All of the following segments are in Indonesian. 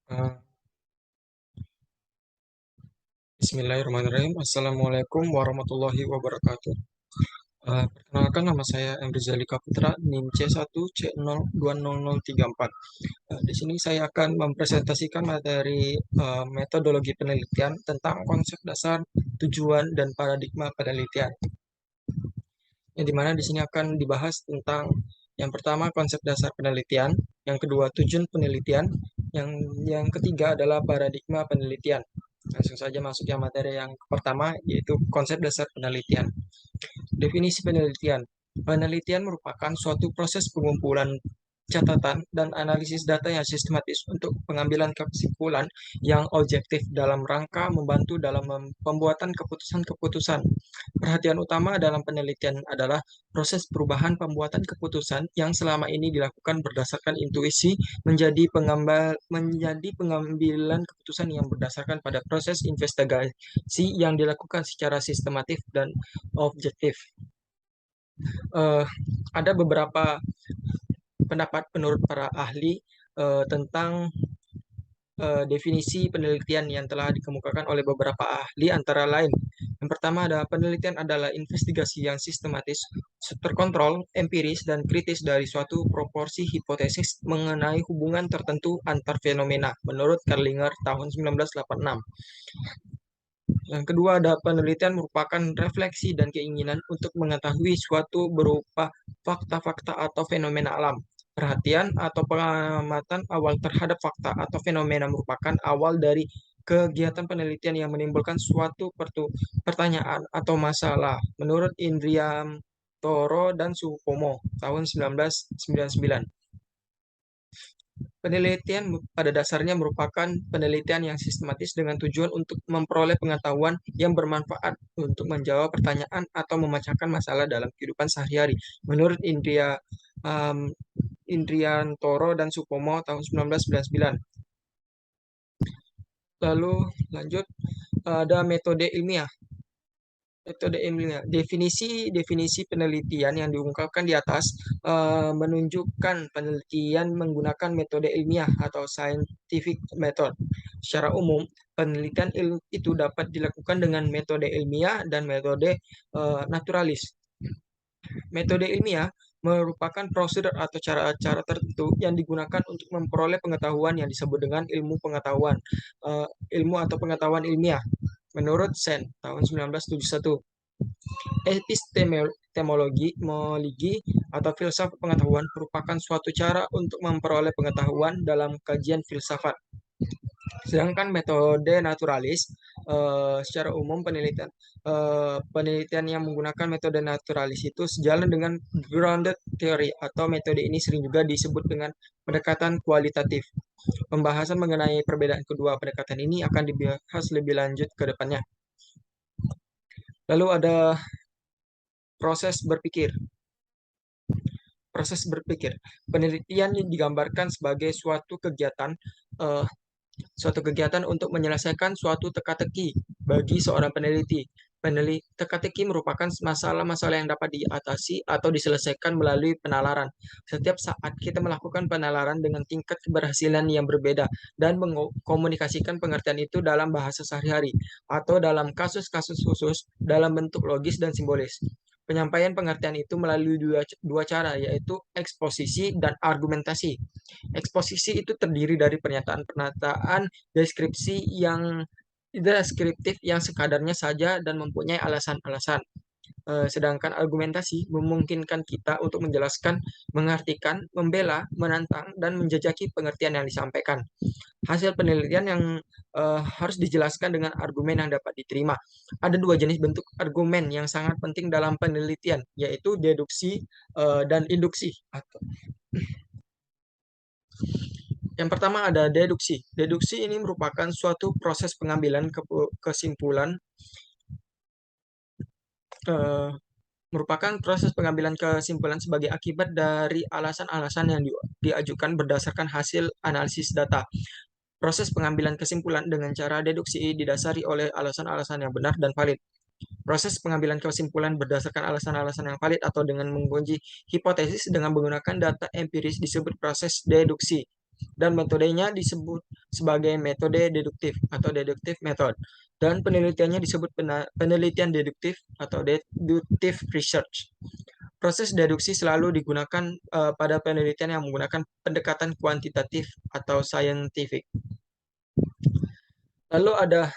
Eh, Bismillahirrahmanirrahim. Assalamualaikum warahmatullahi wabarakatuh. Perkenalkan, nama saya M. Rizali Kaputra, NIM C1C020034. Di sini saya akan mempresentasikan materi metodologi penelitian tentang konsep dasar, tujuan, dan paradigma penelitian. Yang dimana di sini akan dibahas tentang yang pertama konsep dasar penelitian, yang kedua tujuan penelitian, yang ketiga adalah paradigma penelitian. Langsung saja masuk yang materi yang pertama, yaitu konsep dasar penelitian. Definisi penelitian. Penelitian merupakan suatu proses pengumpulan catatan dan analisis data yang sistematis untuk pengambilan kesimpulan yang objektif dalam rangka membantu dalam pembuatan keputusan-keputusan. Perhatian utama dalam penelitian adalah proses perubahan pembuatan keputusan yang selama ini dilakukan berdasarkan intuisi menjadi pengambilan keputusan yang berdasarkan pada proses investigasi yang dilakukan secara sistematif dan objektif. Eh, ada beberapa pendapat menurut para ahli tentang definisi penelitian yang telah dikemukakan oleh beberapa ahli, antara lain yang pertama ada penelitian adalah investigasi yang sistematis, terkontrol, empiris, dan kritis dari suatu proporsi hipotesis mengenai hubungan tertentu antar fenomena menurut Kerlinger tahun 1986. Yang kedua ada penelitian merupakan refleksi dan keinginan untuk mengetahui suatu berupa fakta-fakta atau fenomena alam. Perhatian atau pengamatan awal terhadap fakta atau fenomena merupakan awal dari kegiatan penelitian yang menimbulkan suatu pertanyaan atau masalah. Menurut Indriam Toro dan Supomo tahun 1999. Penelitian pada dasarnya merupakan penelitian yang sistematis dengan tujuan untuk memperoleh pengetahuan yang bermanfaat untuk menjawab pertanyaan atau memecahkan masalah dalam kehidupan sehari-hari. Menurut Indriantoro dan Supomo tahun 1999. Lalu lanjut, ada metode ilmiah. Metode ilmiah. Definisi penelitian yang diungkapkan di atas menunjukkan penelitian menggunakan metode ilmiah atau scientific method. Secara umum, penelitian itu dapat dilakukan dengan metode ilmiah dan metode naturalis. Metode ilmiah merupakan prosedur atau cara-cara tertentu yang digunakan untuk memperoleh pengetahuan yang disebut dengan ilmu atau pengetahuan ilmiah. Menurut Sen tahun 1971. Epistemologi atau filsafat pengetahuan merupakan suatu cara untuk memperoleh pengetahuan dalam kajian filsafat. Sedangkan metode naturalis, secara umum penelitian yang menggunakan metode naturalis itu sejalan dengan grounded theory, atau metode ini sering juga disebut dengan pendekatan kualitatif. Pembahasan mengenai perbedaan kedua pendekatan ini akan dibahas lebih lanjut ke depannya. Lalu ada proses berpikir. Proses berpikir. Penelitian digambarkan sebagai eh, suatu kegiatan untuk menyelesaikan suatu teka-teki bagi seorang peneliti. Teka-teki merupakan masalah-masalah yang dapat diatasi atau diselesaikan melalui penalaran. Setiap saat kita melakukan penalaran dengan tingkat keberhasilan yang berbeda dan mengkomunikasikan pengertian itu dalam bahasa sehari-hari atau dalam kasus-kasus khusus dalam bentuk logis dan simbolis. Penyampaian pengertian itu melalui dua cara, yaitu eksposisi dan argumentasi. Eksposisi itu terdiri dari pernyataan-pernyataan deskriptif yang sekadarnya saja dan mempunyai alasan-alasan. Sedangkan argumentasi memungkinkan kita untuk menjelaskan, mengartikan, membela, menantang, dan menjajaki pengertian yang disampaikan. Hasil penelitian yang harus dijelaskan dengan argumen yang dapat diterima. Ada dua jenis bentuk argumen yang sangat penting dalam penelitian, yaitu deduksi dan induksi. Yang pertama ada deduksi. Deduksi ini merupakan suatu proses pengambilan kesimpulan eh, merupakan proses pengambilan kesimpulan sebagai akibat dari alasan-alasan yang diajukan berdasarkan hasil analisis data. Proses pengambilan kesimpulan dengan cara deduksi didasari oleh alasan-alasan yang benar dan valid. Proses pengambilan kesimpulan berdasarkan alasan-alasan yang valid atau dengan menguji hipotesis dengan menggunakan data empiris disebut proses deduksi. dan metodenya disebut sebagai metode deduktif atau deductive method. Dan penelitiannya disebut penelitian deduktif atau deductive research. Proses deduksi selalu digunakan pada penelitian yang menggunakan pendekatan kuantitatif atau scientific. Lalu ada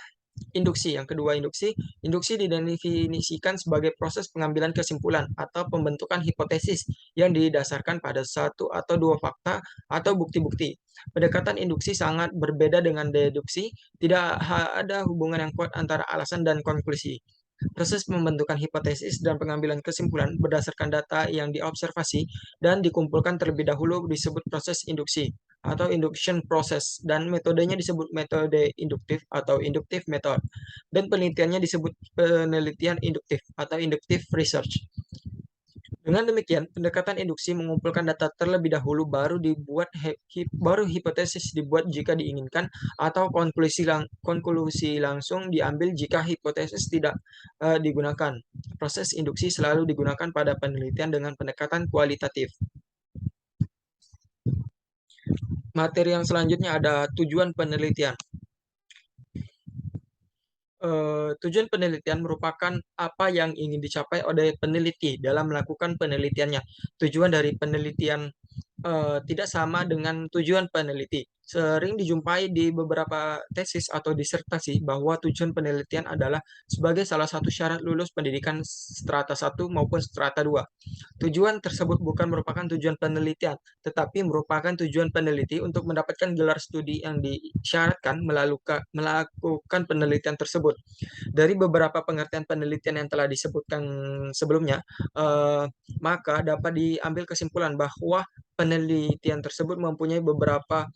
induksi. Yang kedua, induksi. Induksi didefinisikan sebagai proses pengambilan kesimpulan atau pembentukan hipotesis yang didasarkan pada satu atau dua fakta atau bukti-bukti. Pendekatan induksi sangat berbeda dengan deduksi, tidak ada hubungan yang kuat antara alasan dan konklusi. Proses pembentukan hipotesis dan pengambilan kesimpulan berdasarkan data yang diobservasi dan dikumpulkan terlebih dahulu disebut proses induksi atau induction process, dan metodenya disebut metode induktif atau inductive method, dan penelitiannya disebut penelitian induktif atau inductive research. Dengan demikian, pendekatan induksi mengumpulkan data terlebih dahulu, baru hipotesis dibuat jika diinginkan, atau konklusi langsung diambil jika hipotesis tidak digunakan. Proses induksi selalu digunakan pada penelitian dengan pendekatan kualitatif. Materi yang selanjutnya ada tujuan penelitian. Tujuan penelitian merupakan apa yang ingin dicapai oleh peneliti dalam melakukan penelitiannya. Tujuan dari penelitian tidak sama dengan tujuan peneliti. Sering dijumpai di beberapa tesis atau disertasi bahwa tujuan penelitian adalah sebagai salah satu syarat lulus pendidikan strata 1 maupun strata 2. Tujuan tersebut bukan merupakan tujuan penelitian, tetapi merupakan tujuan peneliti untuk mendapatkan gelar studi yang disyaratkan melakukan penelitian tersebut. Dari beberapa pengertian penelitian yang telah disebutkan sebelumnya, maka dapat diambil kesimpulan bahwa penelitian tersebut mempunyai beberapa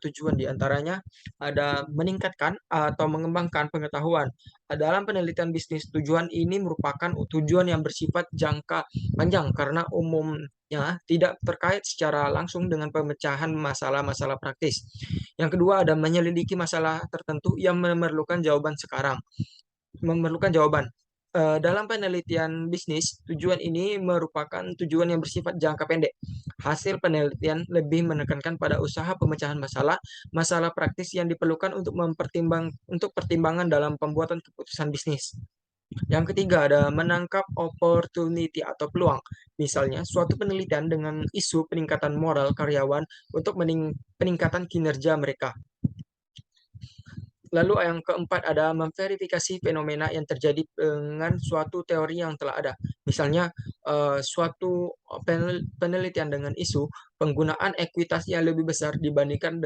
tujuan. Di antaranya ada meningkatkan atau mengembangkan pengetahuan. Dalam penelitian bisnis, tujuan ini merupakan tujuan yang bersifat jangka panjang karena umumnya tidak terkait secara langsung dengan pemecahan masalah-masalah praktis. Yang kedua ada menyelidiki masalah tertentu yang memerlukan jawaban sekarang. Dalam penelitian bisnis, tujuan ini merupakan tujuan yang bersifat jangka pendek. Hasil penelitian lebih menekankan pada usaha pemecahan masalah praktis yang diperlukan untuk pertimbangan dalam pembuatan keputusan bisnis. Yang ketiga ada menangkap opportunity atau peluang. Misalnya, suatu penelitian dengan isu peningkatan moral karyawan untuk peningkatan kinerja mereka. Lalu yang keempat ada memverifikasi fenomena yang terjadi dengan suatu teori yang telah ada. Misalnya suatu penelitian dengan isu penggunaan ekuitas yang lebih besar dibandingkan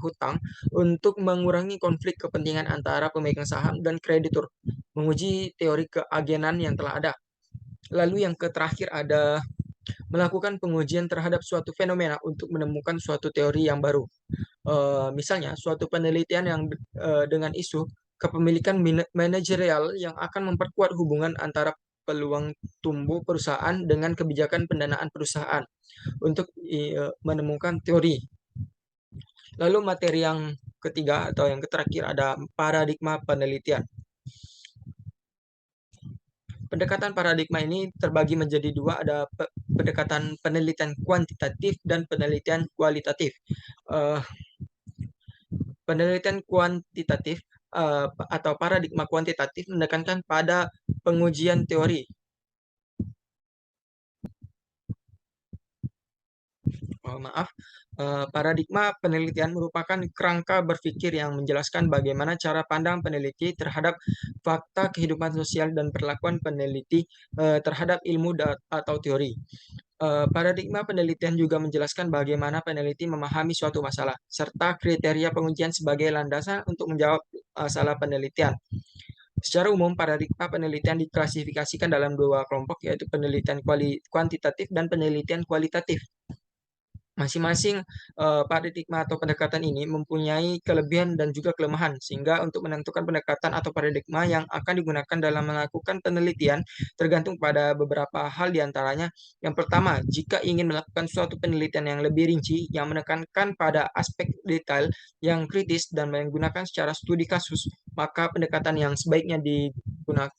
hutang untuk mengurangi konflik kepentingan antara pemegang saham dan kreditur. Menguji teori keagenan yang telah ada. Lalu yang terakhir ada melakukan pengujian terhadap suatu fenomena untuk menemukan suatu teori yang baru. Misalnya, suatu penelitian yang dengan isu kepemilikan manajerial yang akan memperkuat hubungan antara peluang tumbuh perusahaan dengan kebijakan pendanaan perusahaan untuk menemukan teori. Lalu materi yang ketiga atau yang terakhir ada paradigma penelitian. Pendekatan paradigma ini terbagi menjadi dua, ada pendekatan penelitian kuantitatif dan penelitian kualitatif. Penelitian kuantitatif atau paradigma kuantitatif menekankan pada pengujian teori. Paradigma penelitian merupakan kerangka berpikir yang menjelaskan bagaimana cara pandang peneliti terhadap fakta kehidupan sosial dan perlakuan peneliti terhadap ilmu atau teori. Paradigma penelitian juga menjelaskan bagaimana peneliti memahami suatu masalah, serta kriteria pengujian sebagai landasan untuk menjawab masalah penelitian. Secara umum, paradigma penelitian diklasifikasikan dalam dua kelompok, yaitu penelitian kuantitatif dan penelitian kualitatif. Masing-masing paradigma atau pendekatan ini mempunyai kelebihan dan juga kelemahan, sehingga untuk menentukan pendekatan atau paradigma yang akan digunakan dalam melakukan penelitian tergantung pada beberapa hal diantaranya. Yang pertama, jika ingin melakukan suatu penelitian yang lebih rinci, yang menekankan pada aspek detail yang kritis dan menggunakan secara studi kasus, maka pendekatan yang sebaiknya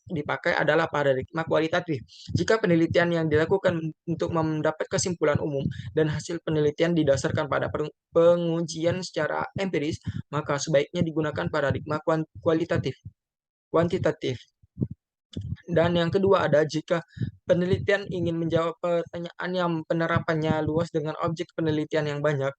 dipakai adalah paradigma kualitatif. Jika penelitian yang dilakukan untuk mendapat kesimpulan umum dan hasil penelitian didasarkan pada pengujian secara empiris, maka sebaiknya digunakan paradigma kuantitatif. Dan yang kedua ada jika penelitian ingin menjawab pertanyaan yang penerapannya luas dengan objek penelitian yang banyak,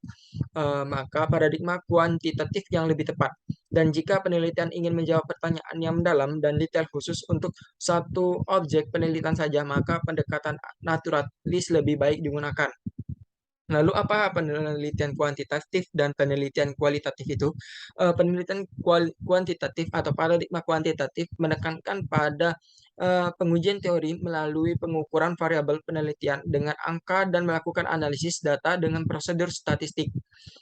maka paradigma kuantitatif yang lebih tepat. Dan jika penelitian ingin menjawab pertanyaan yang mendalam dan detail khusus untuk satu objek penelitian saja, maka pendekatan naturalis lebih baik digunakan. Lalu apa penelitian kuantitatif dan penelitian kualitatif itu? Penelitian kuantitatif atau paradigma kuantitatif menekankan pada pengujian teori melalui pengukuran variabel penelitian dengan angka dan melakukan analisis data dengan prosedur statistik.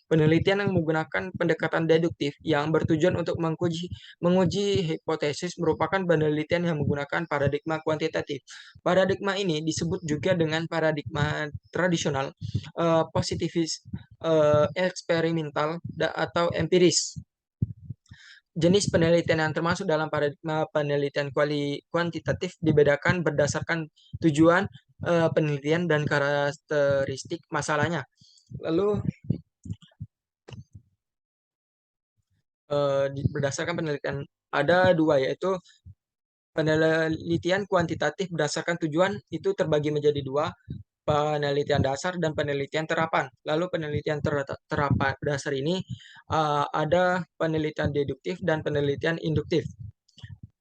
Penelitian yang menggunakan pendekatan deduktif yang bertujuan untuk menguji hipotesis merupakan penelitian yang menggunakan paradigma kuantitatif. Paradigma ini disebut juga dengan paradigma tradisional, positivis, eksperimental, atau empiris. Jenis penelitian yang termasuk dalam paradigma penelitian kuantitatif dibedakan berdasarkan tujuan penelitian dan karakteristik masalahnya. Lalu berdasarkan penelitian ada dua, yaitu penelitian kuantitatif berdasarkan tujuan itu terbagi menjadi dua, penelitian dasar dan penelitian terapan. Lalu penelitian terapan dasar ini ada penelitian deduktif dan penelitian induktif.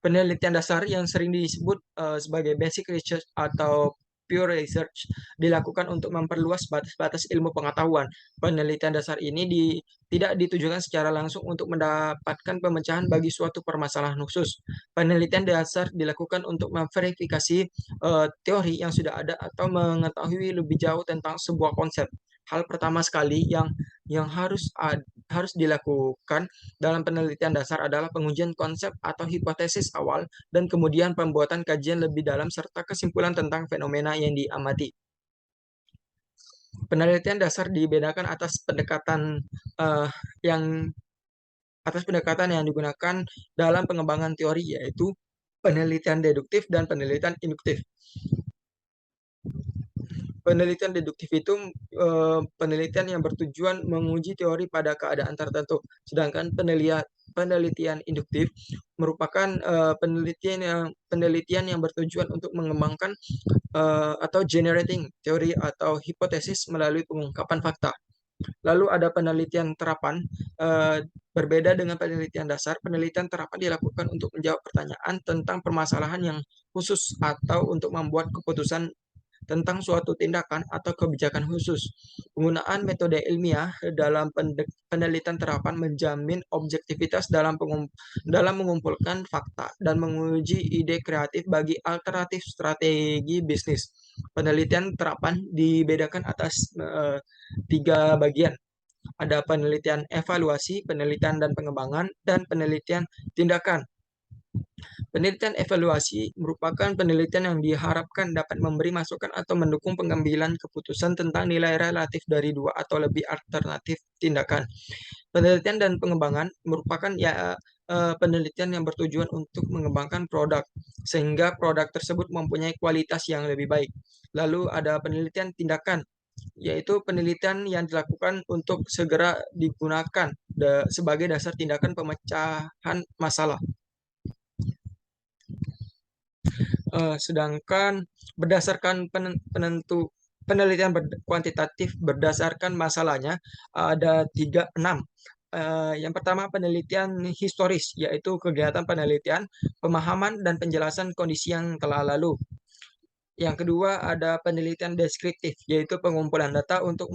Penelitian dasar yang sering disebut sebagai basic research atau pure research dilakukan untuk memperluas batas-batas ilmu pengetahuan. Penelitian dasar ini tidak ditujukan secara langsung untuk mendapatkan pemecahan bagi suatu permasalahan khusus. Penelitian dasar dilakukan untuk memverifikasi teori yang sudah ada atau mengetahui lebih jauh tentang sebuah konsep. Hal pertama sekali yang harus dilakukan dalam penelitian dasar adalah pengujian konsep atau hipotesis awal dan kemudian pembuatan kajian lebih dalam serta kesimpulan tentang fenomena yang diamati. Penelitian dasar dibedakan atas pendekatan yang digunakan dalam pengembangan teori, yaitu penelitian deduktif dan penelitian induktif. Penelitian deduktif itu penelitian yang bertujuan menguji teori pada keadaan tertentu, sedangkan penelitian induktif merupakan penelitian yang bertujuan untuk mengembangkan atau generating teori atau hipotesis melalui pengungkapan fakta. Lalu ada penelitian terapan. Berbeda dengan penelitian dasar, penelitian terapan dilakukan untuk menjawab pertanyaan tentang permasalahan yang khusus atau untuk membuat keputusan tentang suatu tindakan atau kebijakan khusus. Penggunaan metode ilmiah dalam penelitian terapan menjamin objektivitas dalam mengumpulkan fakta dan menguji ide kreatif bagi alternatif strategi bisnis. Penelitian terapan dibedakan atas 3 bagian. Ada penelitian evaluasi, penelitian dan pengembangan, dan penelitian tindakan. Penelitian evaluasi merupakan penelitian yang diharapkan dapat memberi masukan atau mendukung pengambilan keputusan tentang nilai relatif dari dua atau lebih alternatif tindakan. Penelitian dan pengembangan merupakan penelitian yang bertujuan untuk mengembangkan produk sehingga produk tersebut mempunyai kualitas yang lebih baik. Lalu ada penelitian tindakan, yaitu penelitian yang dilakukan untuk segera digunakan sebagai dasar tindakan pemecahan masalah. Sedangkan berdasarkan penelitian kuantitatif berdasarkan masalahnya ada 6. Yang pertama penelitian historis, yaitu kegiatan penelitian, pemahaman, dan penjelasan kondisi yang telah lalu. Yang kedua ada penelitian deskriptif, yaitu pengumpulan data untuk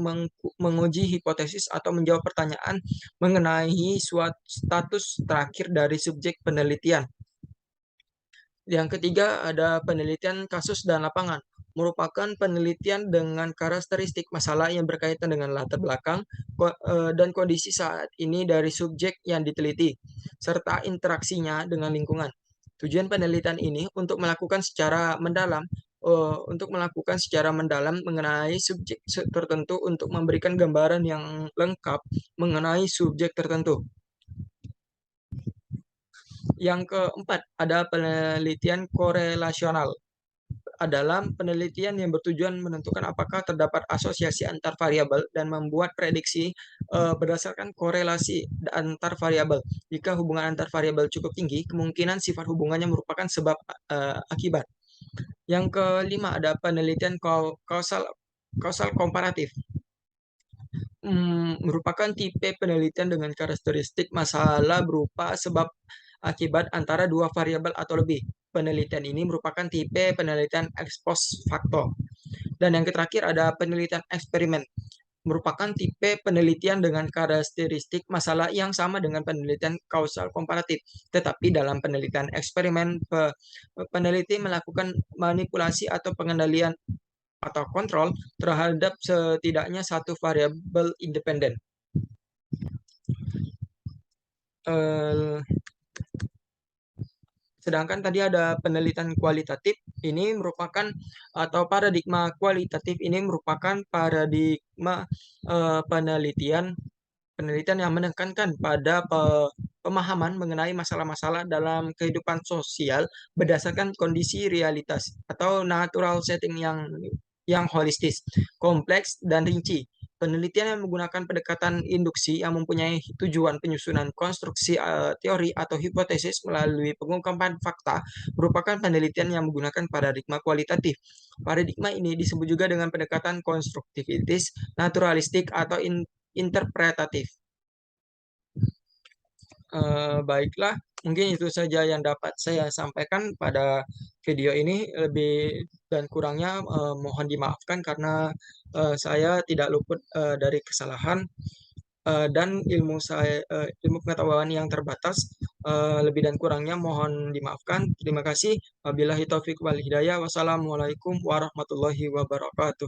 menguji hipotesis atau menjawab pertanyaan mengenai suatu status terakhir dari subjek penelitian. Yang ketiga ada penelitian kasus dan lapangan, merupakan penelitian dengan karakteristik masalah yang berkaitan dengan latar belakang dan kondisi saat ini dari subjek yang diteliti, serta interaksinya dengan lingkungan. Tujuan penelitian ini untuk melakukan secara mendalam mengenai subjek tertentu untuk memberikan gambaran yang lengkap mengenai subjek tertentu. Yang keempat, ada penelitian korelasional. Dalam penelitian yang bertujuan menentukan apakah terdapat asosiasi antar variabel dan membuat prediksi berdasarkan korelasi antar variabel. Jika hubungan antar variabel cukup tinggi, kemungkinan sifat hubungannya merupakan sebab akibat. Yang kelima, ada penelitian kausal komparatif. Merupakan tipe penelitian dengan karakteristik masalah berupa sebab akibat antara dua variabel atau lebih. Penelitian ini merupakan tipe penelitian ex post facto. Dan yang terakhir ada penelitian eksperimen, merupakan tipe penelitian dengan karakteristik masalah yang sama dengan penelitian kausal komparatif. Tetapi dalam penelitian eksperimen, peneliti melakukan manipulasi atau pengendalian atau kontrol terhadap setidaknya satu variabel independen. Eh, Sedangkan tadi ada penelitian kualitatif, ini merupakan atau paradigma kualitatif ini merupakan paradigma penelitian penelitian yang menekankan pada pemahaman mengenai masalah-masalah dalam kehidupan sosial berdasarkan kondisi realitas atau natural setting yang holistis, kompleks, dan rinci. Penelitian yang menggunakan pendekatan induksi yang mempunyai tujuan penyusunan konstruksi teori atau hipotesis melalui pengungkapan fakta merupakan penelitian yang menggunakan paradigma kualitatif. Paradigma ini disebut juga dengan pendekatan konstruktivitis, naturalistik, atau interpretatif. Baiklah, mungkin itu saja yang dapat saya sampaikan pada video ini. Lebih dan kurangnya mohon dimaafkan karena saya tidak luput dari kesalahan dan ilmu pengetahuan yang terbatas. Lebih dan kurangnya mohon dimaafkan. Terima kasih. Wabillahi taufik wal hidayah. Wassalamualaikum warahmatullahi wabarakatuh.